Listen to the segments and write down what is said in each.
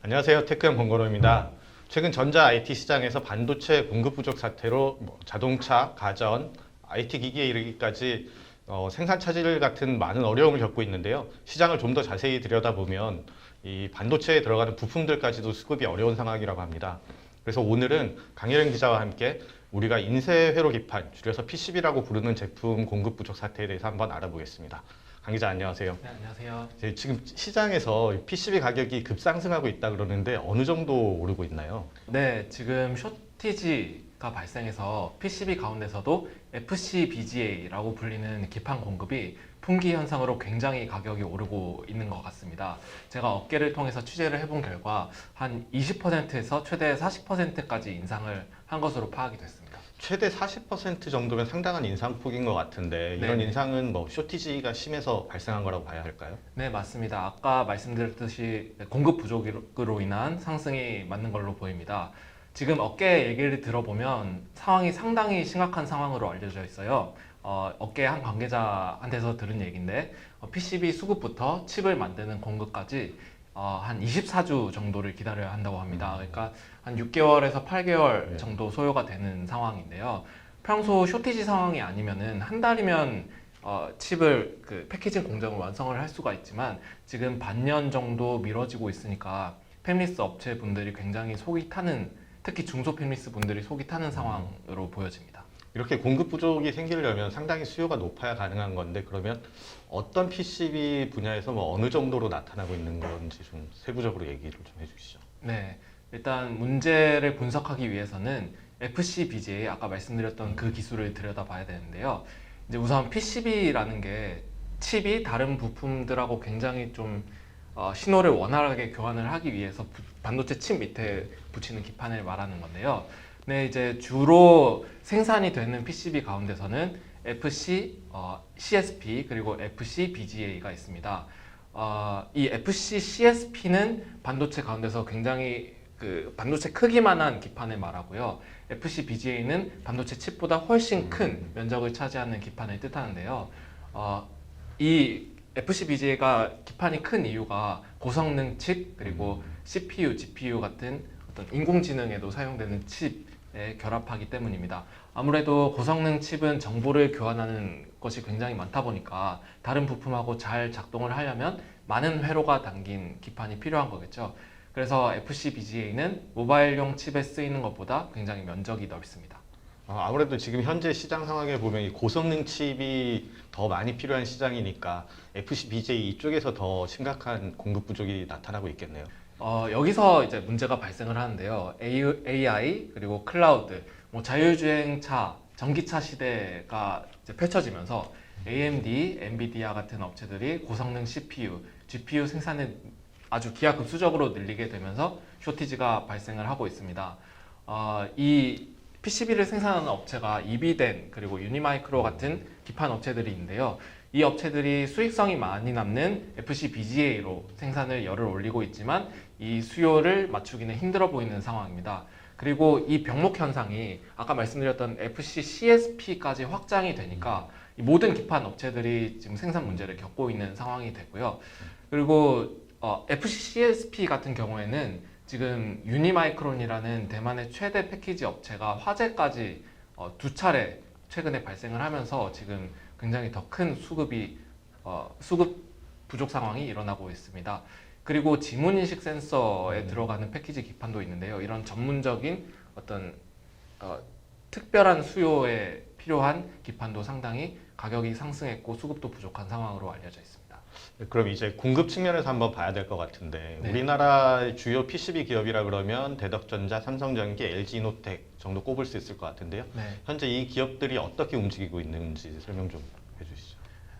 안녕하세요. 테크형 권건호입니다. 최근 전자 IT 시장에서 반도체 공급 부족 사태로 자동차, 가전, IT 기기에 이르기까지 생산 차질 같은 많은 어려움을 겪고 있는데요. 시장을 좀 더 자세히 들여다보면 이 반도체에 들어가는 부품들까지도 수급이 어려운 상황이라고 합니다. 그래서 오늘은 강혜령 기자와 함께 우리가 인쇄 회로 기판, 줄여서 PCB라고 부르는 제품 공급 부족 사태에 대해서 한번 알아보겠습니다. 강 기자 안녕하세요. 네, 안녕하세요. 지금 시장에서 PCB 가격이 급상승하고 있다 그러는데 어느 정도 오르고 있나요? 네, 지금 쇼티지가 발생해서 PCB 가운데서도 FCBGA라고 불리는 기판 공급이 분기 현상으로 굉장히 가격이 오르고 있는 것 같습니다. 제가 업계를 통해서 취재를 해본 결과 한 20%에서 최대 40%까지 인상을 한 것으로 파악이 됐습니다. 최대 40% 정도면 상당한 인상폭인 것 같은데 이런 네네. 인상은 뭐 쇼티지가 심해서 발생한 거라고 봐야 할까요? 네, 맞습니다. 아까 말씀드렸듯이 공급 부족으로 인한 상승이 맞는 걸로 보입니다. 지금 업계 얘기를 들어보면 상황이 상당히 심각한 상황으로 알려져 있어요. 업계 한 관계자한테서 들은 얘기인데 PCB 수급부터 칩을 만드는 공급까지 한 24주 정도를 기다려야 한다고 합니다. 그러니까 한 6개월에서 8개월 정도 소요가 되는 상황인데요. 평소 쇼티지 상황이 아니면은 한 달이면 칩을 그 패키징 공정을 완성을 할 수가 있지만 지금 반년 정도 미뤄지고 있으니까 팹리스 업체분들이 굉장히 속이 타는, 특히 중소 팹리스 분들이 속이 타는 상황으로 보여집니다. 이렇게 공급 부족이 생기려면 상당히 수요가 높아야 가능한 건데 그러면 어떤 PCB 분야에서 뭐 어느 정도로 나타나고 있는 건지 좀 세부적으로 얘기를 좀 해주시죠. 네, 일단 문제를 분석하기 위해서는 FCBGA, 아까 말씀드렸던 그 기술을 들여다봐야 되는데요. 이제 우선 PCB라는 게 칩이 다른 부품들하고 굉장히 좀 신호를 원활하게 교환을 하기 위해서 반도체 칩 밑에 붙이는 기판을 말하는 건데요. 네, 이제 주로 생산이 되는 PCB 가운데서는 FC, CSP 그리고 FC BGA가 있습니다. 이 FC CSP는 반도체 가운데서 굉장히 그 반도체 크기만한 기판을 말하고요. FC BGA는 반도체 칩보다 훨씬 큰 면적을 차지하는 기판을 뜻하는데요. 이 FC BGA가 기판이 큰 이유가 고성능 칩 그리고 CPU, GPU 같은 어떤 인공지능에도 사용되는 칩에 결합하기 때문입니다. 아무래도 고성능 칩은 정보를 교환하는 것이 굉장히 많다 보니까 다른 부품하고 잘 작동을 하려면 많은 회로가 담긴 기판이 필요한 거겠죠. 그래서 FCBGA는 모바일용 칩에 쓰이는 것보다 굉장히 면적이 넓습니다. 아무래도 지금 현재 시장 상황에 보면 이 고성능 칩이 더 많이 필요한 시장이니까 FCBJ 이쪽에서 더 심각한 공급 부족이 나타나고 있겠네요. 여기서 이제 문제가 발생을 하는데요. AI 그리고 클라우드, 뭐 자율주행차, 전기차 시대가 이제 펼쳐지면서 AMD, 엔비디아 같은 업체들이 고성능 CPU, GPU 생산을 아주 기하급수적으로 늘리게 되면서 쇼티지가 발생을 하고 있습니다. 이 PCB를 생산하는 업체가 이비덴 그리고 유니마이크로 같은 기판 업체들이 있는데요. 이 업체들이 수익성이 많이 남는 FCBGA로 생산을 열을 올리고 있지만 이 수요를 맞추기는 힘들어 보이는 상황입니다. 그리고 이 병목 현상이 아까 말씀드렸던 FCCSP까지 확장이 되니까 이 모든 기판 업체들이 지금 생산 문제를 겪고 있는 상황이 되고요. 그리고 FCCSP 같은 경우에는 지금 유니마이크론이라는 대만의 최대 패키지 업체가 화재까지 두 차례 최근에 발생을 하면서 지금 굉장히 더 큰 수급 부족 상황이 일어나고 있습니다. 그리고 지문인식 센서에 들어가는 패키지 기판도 있는데요. 이런 전문적인 어떤 특별한 수요에 필요한 기판도 상당히 가격이 상승했고 수급도 부족한 상황으로 알려져 있습니다. 그럼 이제 공급 측면에서 한번 봐야 될 것 같은데 네. 우리나라의 주요 PCB 기업이라 그러면 대덕전자, 삼성전기, LG이노텍 정도 꼽을 수 있을 것 같은데요. 네. 현재 이 기업들이 어떻게 움직이고 있는지 설명 좀 해주시죠.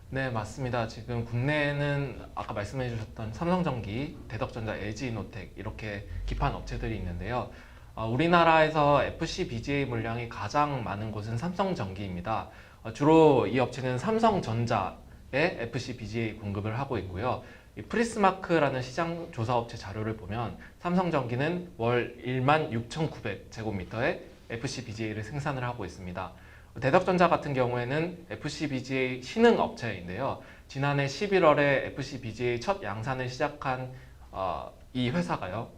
네, 맞습니다. 지금 국내에는 아까 말씀해 주셨던 삼성전기, 대덕전자, LG이노텍 이렇게 기판 업체들이 있는데요. 우리나라에서 FCBGA 물량이 가장 많은 곳은 삼성전기입니다. 주로 이 업체는 삼성전자에 FCBGA 공급을 하고 있고요. 이 프리스마크라는 시장 조사 업체 자료를 보면 삼성전기는 월 16,900제곱미터의 FCBGA를 생산을 하고 있습니다. 대덕전자 같은 경우에는 FCBGA 신흥 업체인데요. 지난해 11월에 FCBGA 첫 양산을 시작한 이 회사가요.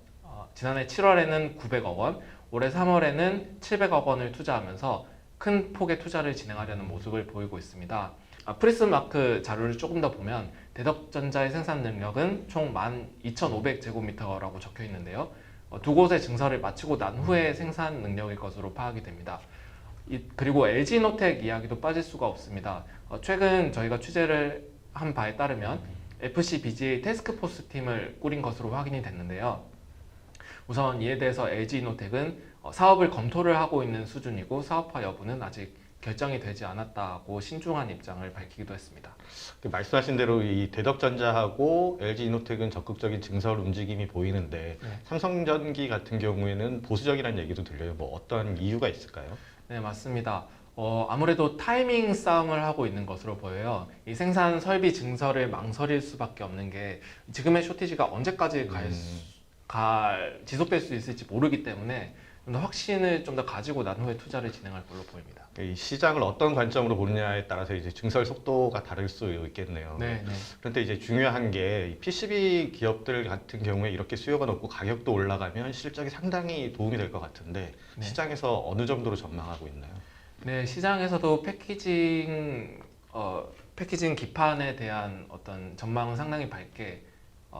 지난해 7월에는 900억 원, 올해 3월에는 700억 원을 투자하면서 큰 폭의 투자를 진행하려는 모습을 보이고 있습니다. 프리스마크 자료를 조금 더 보면 대덕전자의 생산 능력은 총 12,500제곱미터라고 적혀 있는데요. 두 곳의 증설을 마치고 난 후에 생산 능력일 것으로 파악이 됩니다. 그리고 LG노텍 이야기도 빠질 수가 없습니다. 최근 저희가 취재를 한 바에 따르면 FCBGA 태스크포스 팀을 꾸린 것으로 확인이 됐는데요. 우선 이에 대해서 LG노텍은 사업을 검토를 하고 있는 수준이고 사업화 여부는 아직 결정이 되지 않았다고 신중한 입장을 밝히기도 했습니다. 말씀하신 대로 이 대덕전자하고 LG이노텍은 적극적인 증설 움직임이 보이는데 네. 삼성전기 같은 경우에는 보수적이라는 얘기도 들려요. 뭐 어떤 이유가 있을까요? 네, 맞습니다. 아무래도 타이밍 싸움을 하고 있는 것으로 보여요. 이 생산 설비 증설을 망설일 수밖에 없는 게 지금의 쇼티지가 언제까지 지속될 수 있을지 모르기 때문에 좀 더 확신을 좀 더 가지고 난 후에 투자를 진행할 걸로 보입니다. 이 시장을 어떤 관점으로 보느냐에 따라서 이제 증설 속도가 다를 수 있겠네요. 네, 네. 그런데 이제 중요한 게 이 PCB 기업들 같은 경우에 이렇게 수요가 높고 가격도 올라가면 실적이 상당히 도움이 될 것 같은데 네. 시장에서 어느 정도로 전망하고 있나요? 네, 시장에서도 패키징 기판에 대한 어떤 전망은 상당히 밝게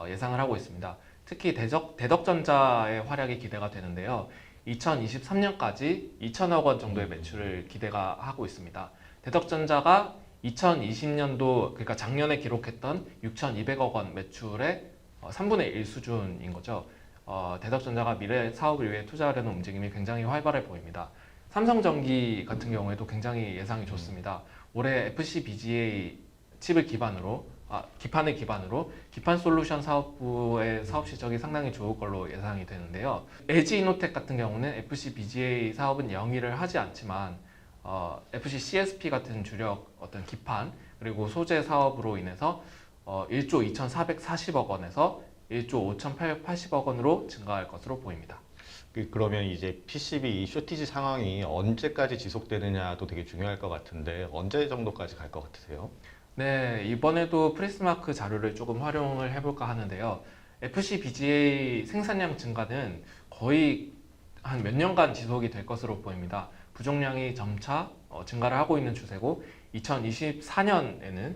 예상을 하고 있습니다. 특히 대덕전자의 활약이 기대가 되는데요. 2023년까지 2천억 원 정도의 매출을 기대가 하고 있습니다. 대덕전자가 2020년도 그러니까 작년에 기록했던 6,200억 원 매출의 3분의 1 수준인 거죠. 대덕전자가 미래 사업을 위해 투자하려는 움직임이 굉장히 활발해 보입니다. 삼성전기 같은 경우에도 굉장히 예상이 좋습니다. 올해 FCBGA 기판을 기반으로 기판 솔루션 사업부의 사업 실적이 상당히 좋을 걸로 예상이 되는데요. LG이노텍 같은 경우는 FCBGA 사업은 영위를 하지 않지만 FCCSP 같은 주력 어떤 기판 그리고 소재 사업으로 인해서 1조 2,440억 원에서 1조 5,880억 원으로 증가할 것으로 보입니다. 그러면 이제 PCB 이 쇼티지 상황이 언제까지 지속되느냐도 되게 중요할 것 같은데 언제 정도까지 갈 것 같으세요? 네, 이번에도 프리스마크 자료를 조금 활용을 해볼까 하는데요. FCBGA 생산량 증가는 거의 한 몇 년간 지속이 될 것으로 보입니다. 부족량이 점차 증가를 하고 있는 추세고 2024년에는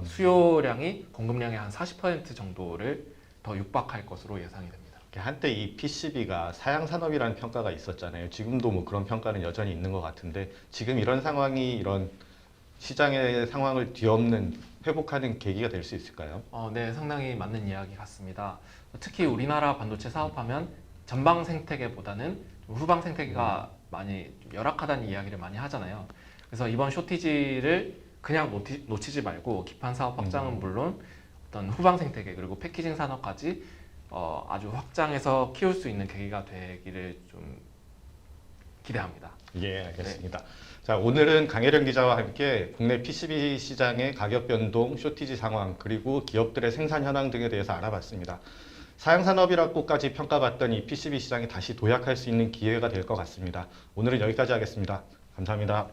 수요량이 공급량의 한 40% 정도를 더 육박할 것으로 예상이 됩니다. 한때 이 PCB가 사양 산업이라는 평가가 있었잖아요. 지금도 뭐 그런 평가는 여전히 있는 것 같은데 지금 이런 상황이 이런 시장의 상황을 뒤엎는 회복하는 계기가 될 수 있을까요? 네, 상당히 맞는 이야기 같습니다. 특히 우리나라 반도체 사업하면 전방 생태계보다는 후방 생태계가 많이 좀 열악하다는 이야기를 많이 하잖아요. 그래서 이번 쇼티지를 그냥 놓치지 말고 기판 사업 확장은 물론 어떤 후방 생태계 그리고 패키징 산업까지 아주 확장해서 키울 수 있는 계기가 되기를 좀 기대합니다. 예, 알겠습니다. 자, 오늘은 강혜령 기자와 함께 국내 PCB 시장의 가격 변동, 쇼티지 상황, 그리고 기업들의 생산 현황 등에 대해서 알아봤습니다. 사양산업이라고까지 평가받던 이 PCB 시장이 다시 도약할 수 있는 기회가 될 것 같습니다. 오늘은 여기까지 하겠습니다. 감사합니다.